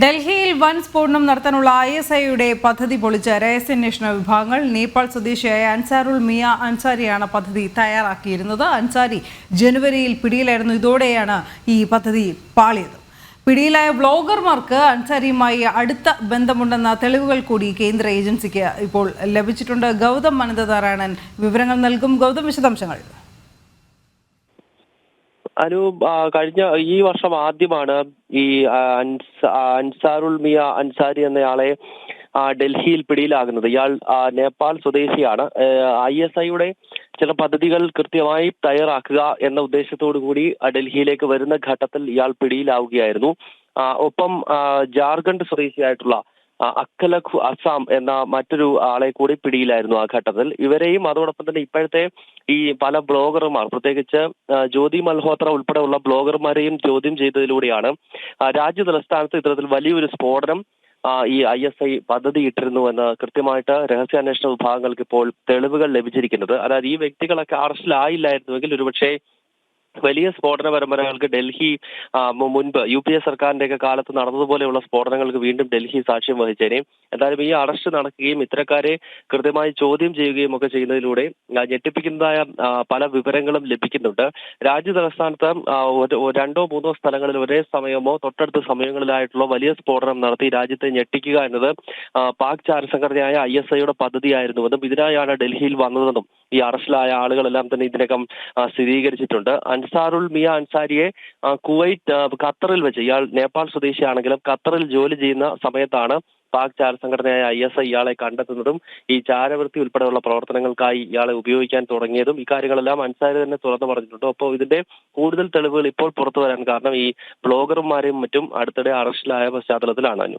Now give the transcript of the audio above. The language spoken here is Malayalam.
ഡൽഹിയിൽ വൻ സ്ഫോടനം നടത്താനുള്ള ISIയുടെ പദ്ധതി പൊളിച്ച രഹസ്യാന്വേഷണ വിഭാഗങ്ങൾ നേപ്പാൾ സ്വദേശിയായ അൻസാറുൽ മിയ അൻസാരിയാണ് പദ്ധതി തയ്യാറാക്കിയിരുന്നത്. അൻസാരി ജനുവരിയിൽ പിടിയിലായിരുന്നു. ഇതോടെയാണ് ഈ പദ്ധതി പാളിയത്. പിടിയിലായ ബ്ലോഗർമാർക്ക് അൻസാരിയുമായി അടുത്ത ബന്ധമുണ്ടെന്ന തെളിവുകൾ കൂടി കേന്ദ്ര ഏജൻസിക്ക് ഇപ്പോൾ ലഭിച്ചിട്ടുണ്ട്. ഗൗതം അനന്തനാരായണൻ വിവരങ്ങൾ നൽകും. ഗൗതം, വിശദാംശങ്ങൾ. കഴിഞ്ഞ ഈ വർഷം ആദ്യമാണ് ഈ അൻസാറുൽ മിയ അൻസാരി എന്നയാളെ ഡൽഹിയിൽ പിടിയിലാകുന്നത്. ഇയാൾ നേപ്പാൾ സ്വദേശിയാണ്. ISIയുടെ ചില പദ്ധതികൾ കൃത്യമായി തയ്യാറാക്കുക എന്ന ഉദ്ദേശത്തോടു കൂടി ഡൽഹിയിലേക്ക് വരുന്ന ഘട്ടത്തിൽ ഇയാൾ പിടിയിലാവുകയായിരുന്നു. ഒപ്പം ജാർഖണ്ഡ് സ്വദേശിയായിട്ടുള്ള അക്കലഖ് അസാം എന്ന മറ്റൊരു ആളെ കൂടി പിടിയിലായിരുന്നു ആ ഘട്ടത്തിൽ. ഇവരെയും അതോടൊപ്പം തന്നെ ഇപ്പോഴത്തെ ഈ പല ബ്ലോഗർമാർ, പ്രത്യേകിച്ച് ജ്യോതി മൽഹോത്ര ഉൾപ്പെടെയുള്ള ബ്ലോഗർമാരെയും ചോദ്യം ചെയ്തതിലൂടെയാണ് രാജ്യതലസ്ഥാനത്ത് ഇത്തരത്തിൽ വലിയൊരു സ്ഫോടനം ഈ ISI പദ്ധതി ഇട്ടിരുന്നുവെന്ന് കൃത്യമായിട്ട് രഹസ്യാന്വേഷണ വിഭാഗങ്ങൾക്ക് ഇപ്പോൾ തെളിവുകൾ ലഭിച്ചിരിക്കുന്നത്. അതായത് ഈ വ്യക്തികളൊക്കെ അറസ്റ്റിലായില്ലായിരുന്നുവെങ്കിൽ ഒരുപക്ഷെ വലിയ സ്ഫോടന പരമ്പരകൾക്ക് ഡൽഹി മുൻപ് UPA സർക്കാരിന്റെയൊക്കെ കാലത്ത് നടന്നതുപോലെയുള്ള സ്ഫോടനങ്ങൾക്ക് വീണ്ടും ഡൽഹി സാക്ഷ്യം വഹിച്ചേനെ. എന്തായാലും ഈ അറസ്റ്റ് നടക്കുകയും ഇത്തരക്കാരെ കൃത്യമായി ചോദ്യം ചെയ്യുകയും ഒക്കെ ചെയ്യുന്നതിലൂടെ ഞെട്ടിപ്പിക്കുന്നതായ പല വിവരങ്ങളും ലഭിക്കുന്നുണ്ട്. രാജ്യ തലസ്ഥാനത്ത് രണ്ടോ മൂന്നോ സ്ഥലങ്ങളിൽ ഒരേ സമയമോ തൊട്ടടുത്ത സമയങ്ങളിലായിട്ടുള്ള വലിയ സ്ഫോടനം നടത്തി രാജ്യത്തെ ഞെട്ടിക്കുക എന്നത് പാക് ചാരസംഘടനയായ ISIയുടെ പദ്ധതിയായിരുന്നുവെന്നും ഇതിനായാണ് ഡൽഹിയിൽ വന്നതെന്നും ഈ അറസ്റ്റിലായ ആളുകളെല്ലാം തന്നെ ഇതിനകം സ്ഥിരീകരിച്ചിട്ടുണ്ട്. അൻസാറുൽ മിയ അൻസാരിയെ കുവൈറ്റ് ഖത്തറിൽ വെച്ച്, ഇയാൾ നേപ്പാൾ സ്വദേശിയാണെങ്കിലും ഖത്തറിൽ ജോലി ചെയ്യുന്ന സമയത്താണ് പാക് ചാരസംഘടനയായ ISI ഇയാളെ കണ്ടെത്തുന്നതും ഈ ചാരവൃത്തി ഉൾപ്പെടെയുള്ള പ്രവർത്തനങ്ങൾക്കായി ഇയാളെ ഉപയോഗിക്കാൻ തുടങ്ങിയതും. ഇക്കാര്യങ്ങളെല്ലാം അൻസാരി തന്നെ തുറന്നു പറഞ്ഞിട്ടുണ്ട്. അപ്പോൾ ഇതിന്റെ കൂടുതൽ തെളിവുകൾ ഇപ്പോൾ പുറത്തു വരാൻ കാരണം ഈ ബ്ലോഗർമാരെയും മറ്റും അടുത്തിടെ അറസ്റ്റിലായ പശ്ചാത്തലത്തിലാണ്.